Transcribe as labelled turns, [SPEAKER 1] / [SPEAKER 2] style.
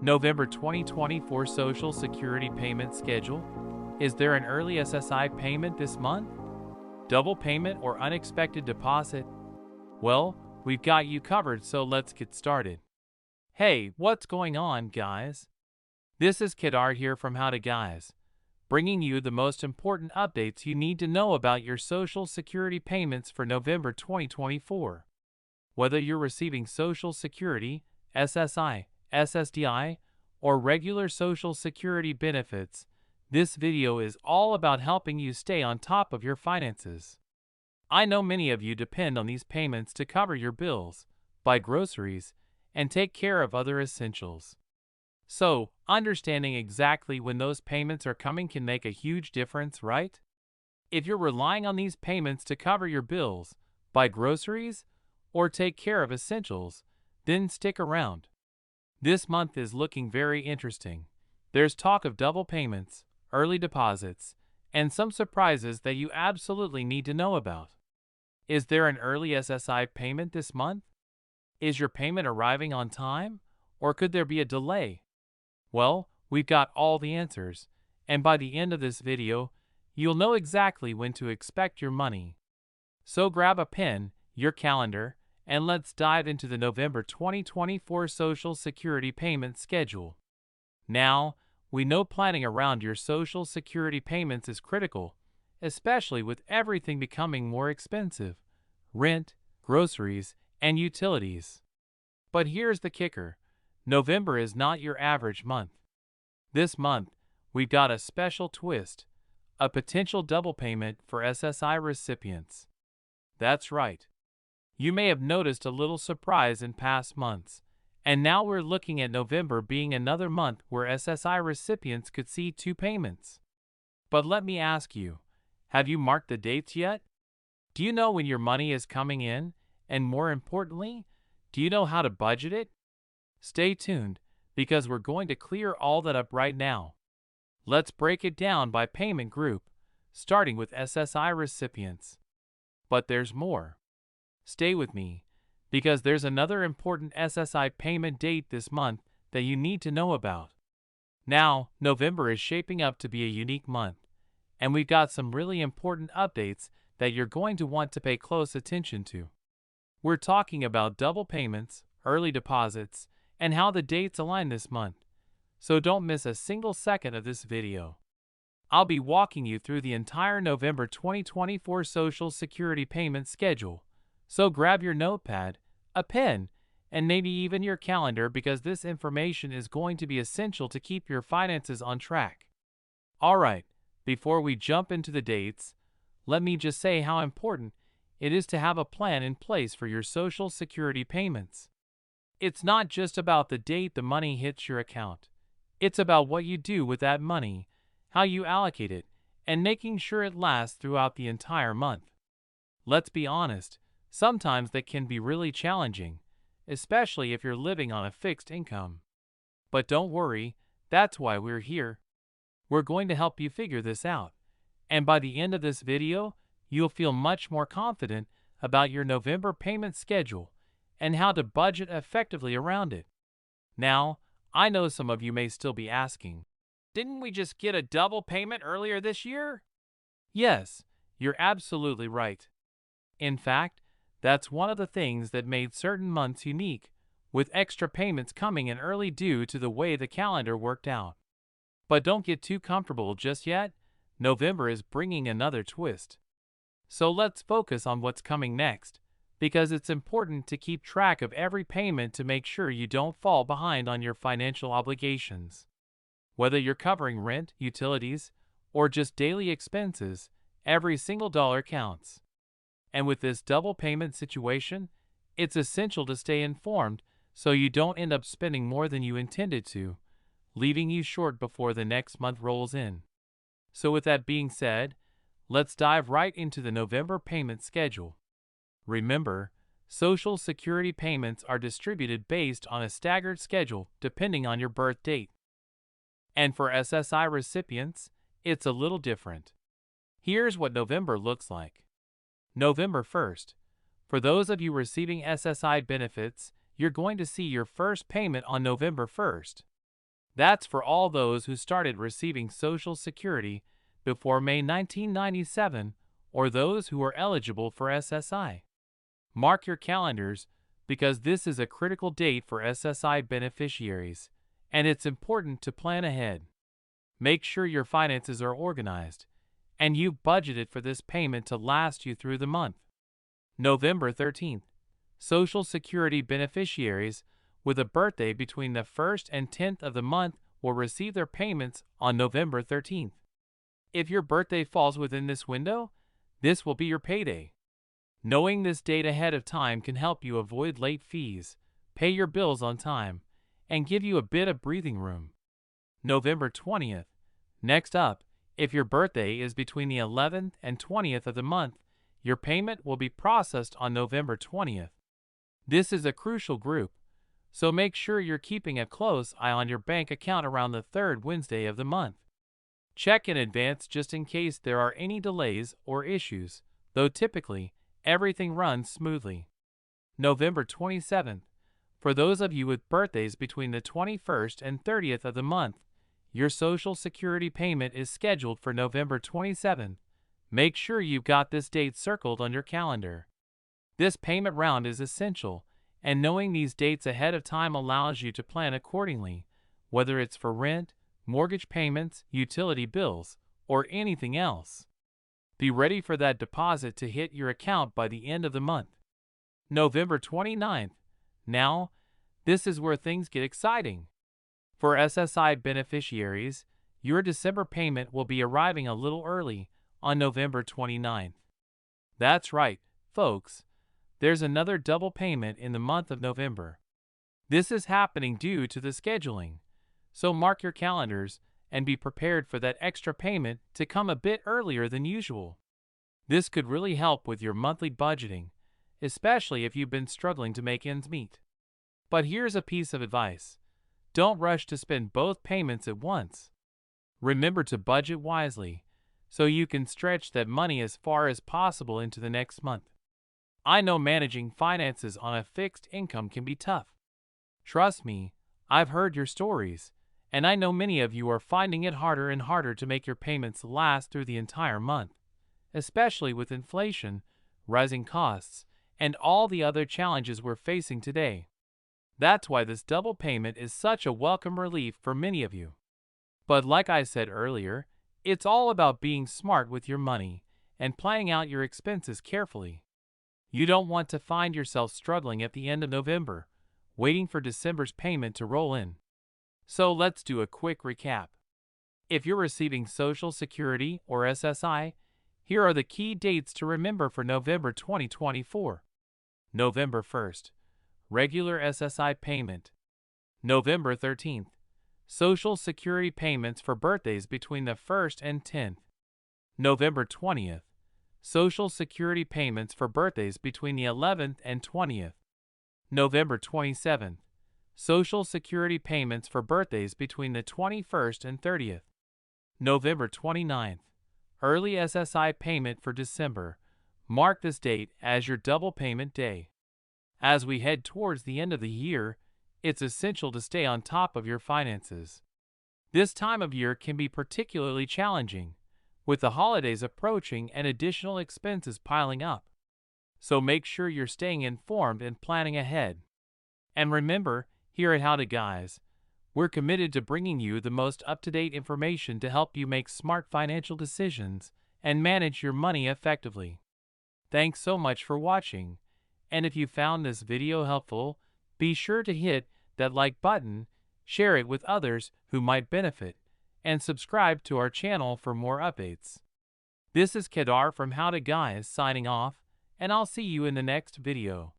[SPEAKER 1] November 2024 Social Security payment schedule. Is there an early SSI payment this month? Double payment or unexpected deposit? Well, we've got you covered, so let's get started. Hey, what's going on, guys? This is Kid Art here from How to Guys, bringing you the most important updates you need to know about your Social Security payments for November 2024. Whether you're receiving Social Security, SSI, SSDI, or regular Social Security benefits, this video is all about helping you stay on top of your finances. I know many of you depend on these payments to cover your bills, buy groceries, and take care of other essentials. So, understanding exactly when those payments are coming can make a huge difference, right? If you're relying on these payments to cover your bills, buy groceries, or take care of essentials, then stick around. This month is looking very interesting. There's talk of double payments, early deposits, and some surprises that you absolutely need to know about. Is there an early SSI payment this month? Is your payment arriving on time, or could there be a delay? Well, we've got all the answers, and by the end of this video, you'll know exactly when to expect your money. So grab a pen, your calendar, and let's dive into the November 2024 Social Security payment schedule. Now, we know planning around your Social Security payments is critical, especially with everything becoming more expensive: rent, groceries, and utilities. But here's the kicker: November is not your average month. This month, we've got a special twist: a potential double payment for SSI recipients. That's right. You may have noticed a little surprise in past months, and now we're looking at November being another month where SSI recipients could see two payments. But let me ask you, have you marked the dates yet? Do you know when your money is coming in? And more importantly, do you know how to budget it? Stay tuned, because we're going to clear all that up right now. Let's break it down by payment group, starting with SSI recipients. But there's more. Stay with me, because there's another important SSI payment date this month that you need to know about. Now, November is shaping up to be a unique month, and we've got some really important updates that you're going to want to pay close attention to. We're talking about double payments, early deposits, and how the dates align this month, so don't miss a single second of this video. I'll be walking you through the entire November 2024 Social Security payment schedule, so grab your notepad, a pen, and maybe even your calendar, because this information is going to be essential to keep your finances on track. Alright, before we jump into the dates, let me just say how important it is to have a plan in place for your Social Security payments. It's not just about the date the money hits your account. It's about what you do with that money, how you allocate it, and making sure it lasts throughout the entire month. Let's be honest, sometimes that can be really challenging, especially if you're living on a fixed income. But don't worry, that's why we're here. We're going to help you figure this out, and by the end of this video, you'll feel much more confident about your November payment schedule and how to budget effectively around it. Now, I know some of you may still be asking, didn't we just get a double payment earlier this year? Yes, you're absolutely right. In fact, that's one of the things that made certain months unique, with extra payments coming in early due to the way the calendar worked out. But don't get too comfortable just yet. November is bringing another twist. So let's focus on what's coming next, because it's important to keep track of every payment to make sure you don't fall behind on your financial obligations. Whether you're covering rent, utilities, or just daily expenses, every single dollar counts. And with this double payment situation, it's essential to stay informed so you don't end up spending more than you intended to, leaving you short before the next month rolls in. So with that being said, let's dive right into the November payment schedule. Remember, Social Security payments are distributed based on a staggered schedule depending on your birth date. And for SSI recipients, it's a little different. Here's what November looks like. November 1st. For those of you receiving SSI benefits, you're going to see your first payment on November 1st. That's for all those who started receiving Social Security before May 1997 or those who are eligible for SSI. Mark your calendars because this is a critical date for SSI beneficiaries, and it's important to plan ahead. Make sure your finances are organized, and you've budgeted for this payment to last you through the month. November 13th. Social Security beneficiaries with a birthday between the 1st and 10th of the month will receive their payments on November 13th. If your birthday falls within this window, this will be your payday. Knowing this date ahead of time can help you avoid late fees, pay your bills on time, and give you a bit of breathing room. November 20th. Next up, if your birthday is between the 11th and 20th of the month, your payment will be processed on November 20th. This is a crucial group, so make sure you're keeping a close eye on your bank account around the third Wednesday of the month. Check in advance just in case there are any delays or issues, though typically, everything runs smoothly. November 27th. For those of you with birthdays between the 21st and 30th of the month, your Social Security payment is scheduled for November 27th. Make sure you've got this date circled on your calendar. This payment round is essential, and knowing these dates ahead of time allows you to plan accordingly, whether it's for rent, mortgage payments, utility bills, or anything else. Be ready for that deposit to hit your account by the end of the month. November 29th. Now, this is where things get exciting. For SSI beneficiaries, your December payment will be arriving a little early on November 29th. That's right, folks. There's another double payment in the month of November. This is happening due to the scheduling, so mark your calendars and be prepared for that extra payment to come a bit earlier than usual. This could really help with your monthly budgeting, especially if you've been struggling to make ends meet. But here's a piece of advice. Don't rush to spend both payments at once. Remember to budget wisely, so you can stretch that money as far as possible into the next month. I know managing finances on a fixed income can be tough. Trust me, I've heard your stories, and I know many of you are finding it harder and harder to make your payments last through the entire month, especially with inflation, rising costs, and all the other challenges we're facing today. That's why this double payment is such a welcome relief for many of you. But like I said earlier, it's all about being smart with your money and planning out your expenses carefully. You don't want to find yourself struggling at the end of November, waiting for December's payment to roll in. So let's do a quick recap. If you're receiving Social Security or SSI, here are the key dates to remember for November 2024. November 1st, regular SSI payment. November 13th, Social Security payments for birthdays between the 1st and 10th. November 20th, Social Security payments for birthdays between the 11th and 20th. November 27th, Social Security payments for birthdays between the 21st and 30th. November 29th, early SSI payment for December. Mark this date as your double payment day. As we head towards the end of the year, it's essential to stay on top of your finances. This time of year can be particularly challenging, with the holidays approaching and additional expenses piling up. So make sure you're staying informed and planning ahead. And remember, here at How to Guys, we're committed to bringing you the most up-to-date information to help you make smart financial decisions and manage your money effectively. Thanks so much for watching, and if you found this video helpful, be sure to hit that like button, share it with others who might benefit, and subscribe to our channel for more updates. This is Kedar from How to Guys signing off, and I'll see you in the next video.